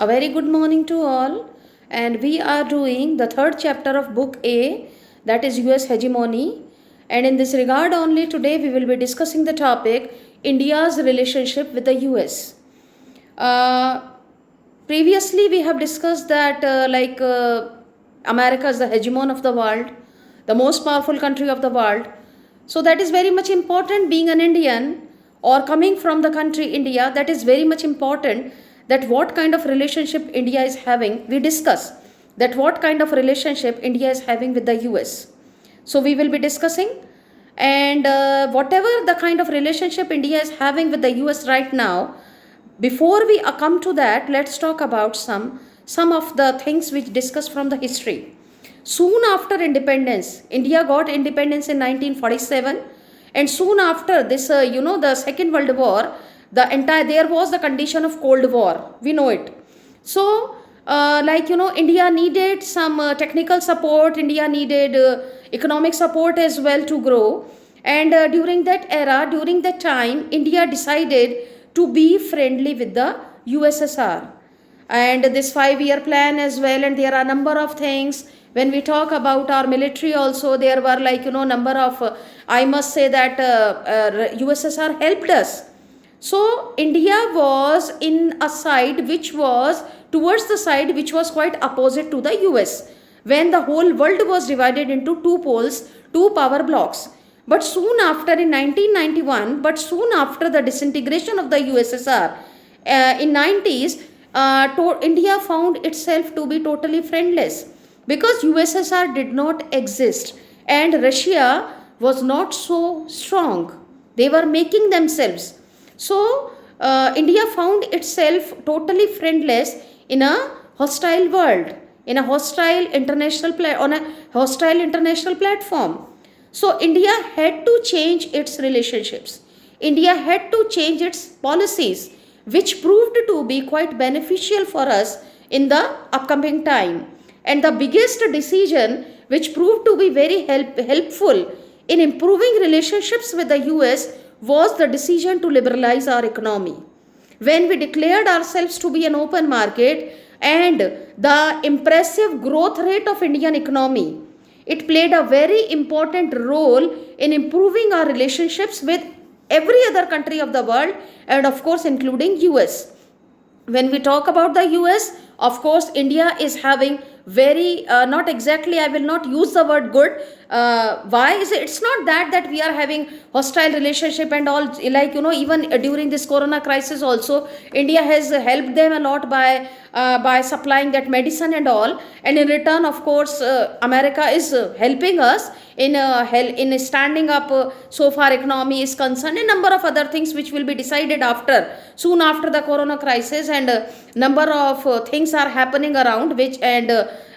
A very good morning to all, and we are doing the third chapter of Book A, that is US Hegemony. And in this regard, only today we will be discussing the topic India's relationship with the US. Uh, Previously, we have discussed that America is the hegemon of the world, the most powerful country of the world. So that is very much important. Being an Indian or coming from the country India, that is very much important. That what kind of relationship India is having, we discuss that what kind of relationship India is having with the US. So we will be discussing, and whatever the kind of relationship India is having with the US right now. Before we come to that, let's talk about some of the things which discussed from the history. Soon after independence, India got independence in 1947, and soon after this, the Second World War, there was the condition of Cold War. We know it. So, India needed some technical support. India needed economic support as well to grow. And during that era, during that time, India decided to be friendly with the USSR. And this 5-year plan as well, and there are a number of things. When we talk about our military also, there were number of, I must say that USSR helped us. So India was in a side which was towards the side which was quite opposite to the US, when the whole world was divided into two poles, two power blocks. But soon after, in 1991, but soon after the disintegration of the USSR in 90s, India found itself to be totally friendless, because USSR did not exist and Russia was not so strong. They were making themselves. So India found itself totally friendless in a hostile world, in a hostile international on a hostile international platform. So India had to change its relationships. India had to change its policies, which proved to be quite beneficial for us in the upcoming time. And the biggest decision which proved to be very helpful in improving relationships with the US was the decision to liberalize our economy. When we declared ourselves to be an open market, and the impressive growth rate of Indian economy, it played a very important role in improving our relationships with every other country of the world, and of course including US. When we talk about the US, of course India is having very not exactly, I will not use the word good. Why is it? It's not that we are having hostile relationship and all, even during this corona crisis also, India has helped them a lot by supplying that medicine and all, and in return, of course, America is helping us in standing up so far economy is concerned, a number of other things which will be decided soon after the corona crisis, and number of things are happening around which, and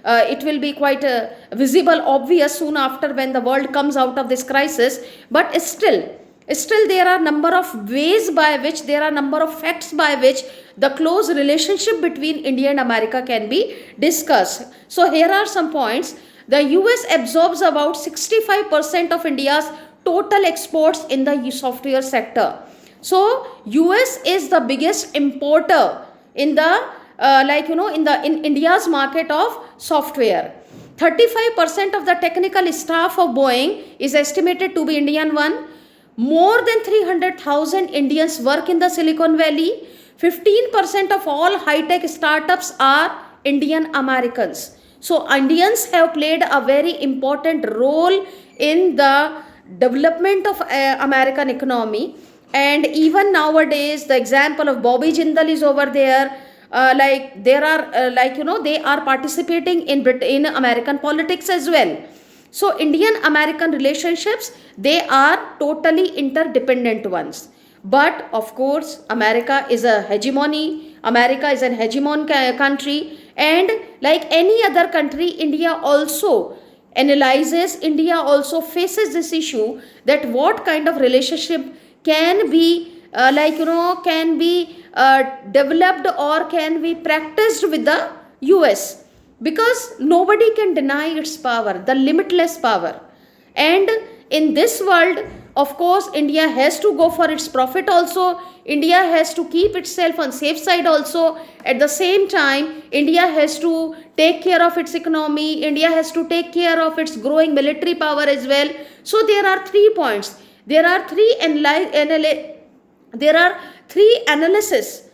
it will be quite visible, obvious soon after when the world comes out of this crisis. But still there are number of ways by which, there are number of facts by which the close relationship between India and America can be discussed. So here are some points. The US absorbs about 65% of India's total exports in the software sector. So US is the biggest importer in the in India's market of software. 35% of the technical staff of Boeing is estimated to be Indian one. More than 300,000 Indians work in the Silicon Valley. 15% of all high-tech startups are Indian Americans. So Indians have played a very important role in the development of American economy. And even nowadays, the example of Bobby Jindal is over there. They are participating in American politics as well. So Indian American relationships, they are totally interdependent ones. But of course, America is a hegemony. America is an hegemon country, and like any other country, India also analyzes, India also faces this issue, that what kind of relationship can be developed or can be practiced with the US, because nobody can deny its power, the limitless power. And in this world, Of course, India has to go for its profit also. India has to keep itself on safe side also. At the same time, India has to take care of its economy. India has to take care of its growing military power as well. So there are 3 points. There are three analysis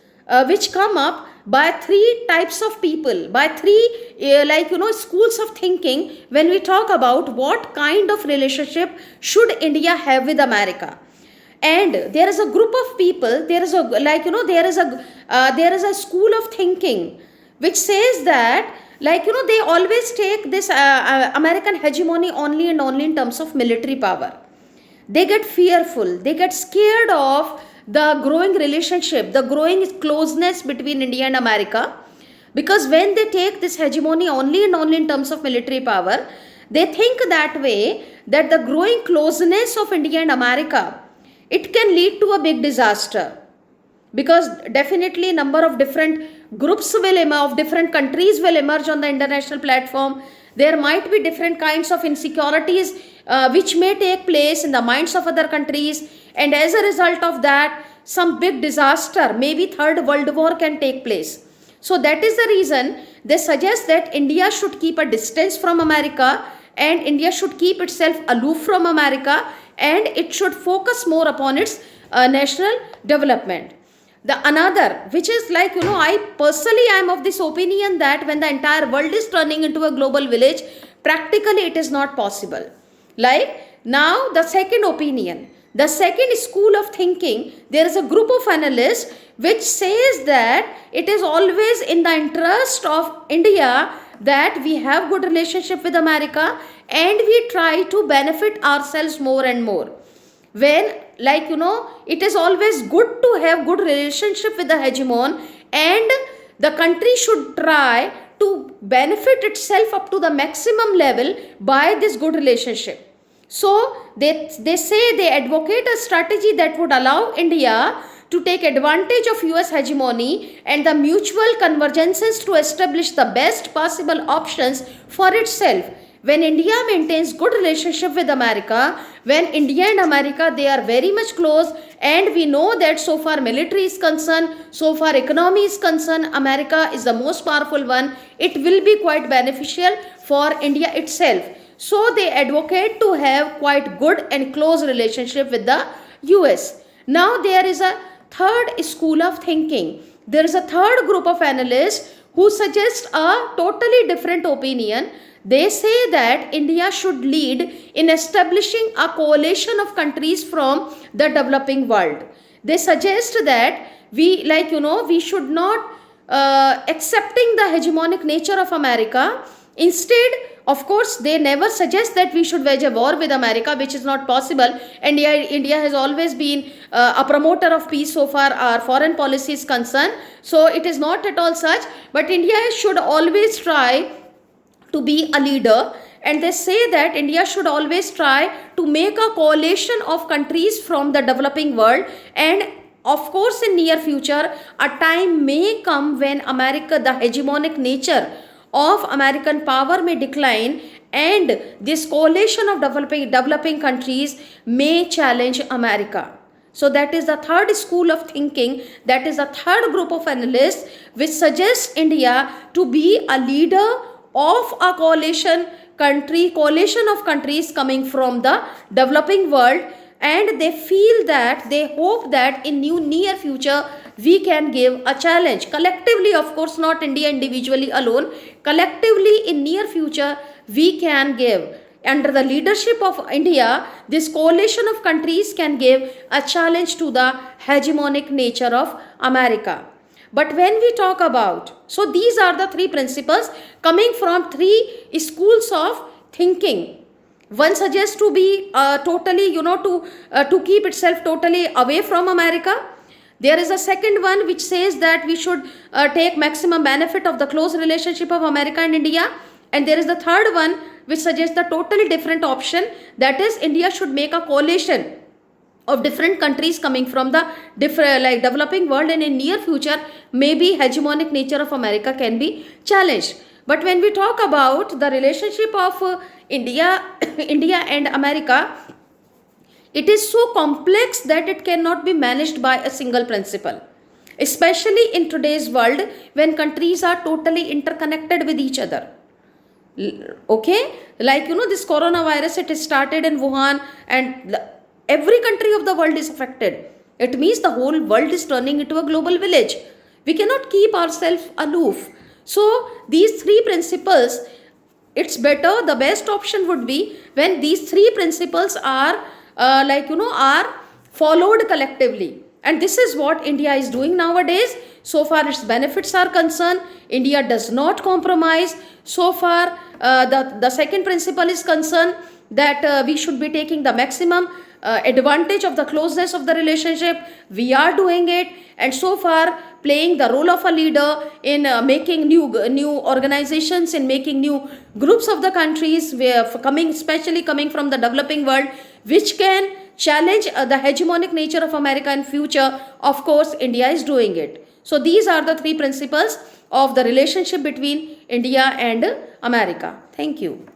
which come up by three types of people, by three schools of thinking, when we talk about what kind of relationship should India have with America. And there is a group of people, there is a there is a school of thinking which says that, they always take this American hegemony only and only in terms of military power. They get fearful, they get scared of the growing relationship, the growing closeness between India and America, because when they take this hegemony only and only in terms of military power, they think that way, that the growing closeness of India and America, it can lead to a big disaster, because definitely number of different groups will emerge, of different countries will emerge on the international platform. There might be different kinds of insecurities which may take place in the minds of other countries, and as a result of that, some big disaster, maybe third world war, can take place. So that is the reason they suggest that India should keep a distance from America, and India should keep itself aloof from America, and it should focus more upon its national development. The another, which is I personally am of this opinion that when the entire world is turning into a global village, practically it is not possible. Now the second opinion, the second school of thinking, there is a group of analysts which says that it is always in the interest of India that we have good relationship with America, and we try to benefit ourselves more and more. When it is always good to have good relationship with the hegemon, and the country should try to benefit itself up to the maximum level by this good relationship. So they say, they advocate a strategy that would allow India to take advantage of US hegemony and the mutual convergences to establish the best possible options for itself. When India maintains good relationship with America, when India and America, they are very much close, and we know that so far military is concerned, so far economy is concerned, America is the most powerful one, it will be quite beneficial for India itself. So they advocate to have quite good and close relationship with the US. Now there is a third school of thinking. There is a third group of analysts who suggest a totally different opinion. They say that India should lead in establishing a coalition of countries from the developing world. They suggest that we should not accepting the hegemonic nature of America. Instead, of course, they never suggest that we should wage a war with America, which is not possible. And India has always been a promoter of peace so far our foreign policy is concerned. So it is not at all such. But India should always try to be a leader, and they say that India should always try to make a coalition of countries from the developing world. And of course, in near future, a time may come when America, the hegemonic nature of American power may decline, and this coalition of developing countries may challenge America. So that is the third school of thinking, that is the third group of analysts which suggests India to be a leader of a coalition of countries coming from the developing world, and they feel that, they hope that in near future we can give a challenge collectively, of course not India individually alone, collectively in near future we can give, under the leadership of India, this coalition of countries can give a challenge to the hegemonic nature of America. But when we talk about, so these are the three principles coming from three schools of thinking. One suggests to be totally, to keep itself totally away from America. There is a second one which says that we should take maximum benefit of the close relationship of America and India. And there is the third one which suggests the totally different option, that is India should make a coalition of different countries coming from the developing world, and in near future maybe hegemonic nature of America can be challenged. But when we talk about the relationship of India and America, It is so complex that it cannot be managed by a single principle, especially in today's world when countries are totally interconnected with each other. Okay, like this coronavirus, it is started in Wuhan, and every country of the world is affected. It means the whole world is turning into a global village. We cannot keep ourselves aloof. So these three principles, it's better, the best option would be when these three principles are are followed collectively, and this is what India is doing nowadays. So far its benefits are concerned, India does not compromise. So far the second principle is concerned, that we should be taking the maximum advantage of the closeness of the relationship. We are doing it, and so far playing the role of a leader in making new organizations, in making new groups of the countries where especially coming from the developing world, which can challenge the hegemonic nature of America in future. Of course India is doing it. So these are the three principles of the relationship between India and America. Thank you.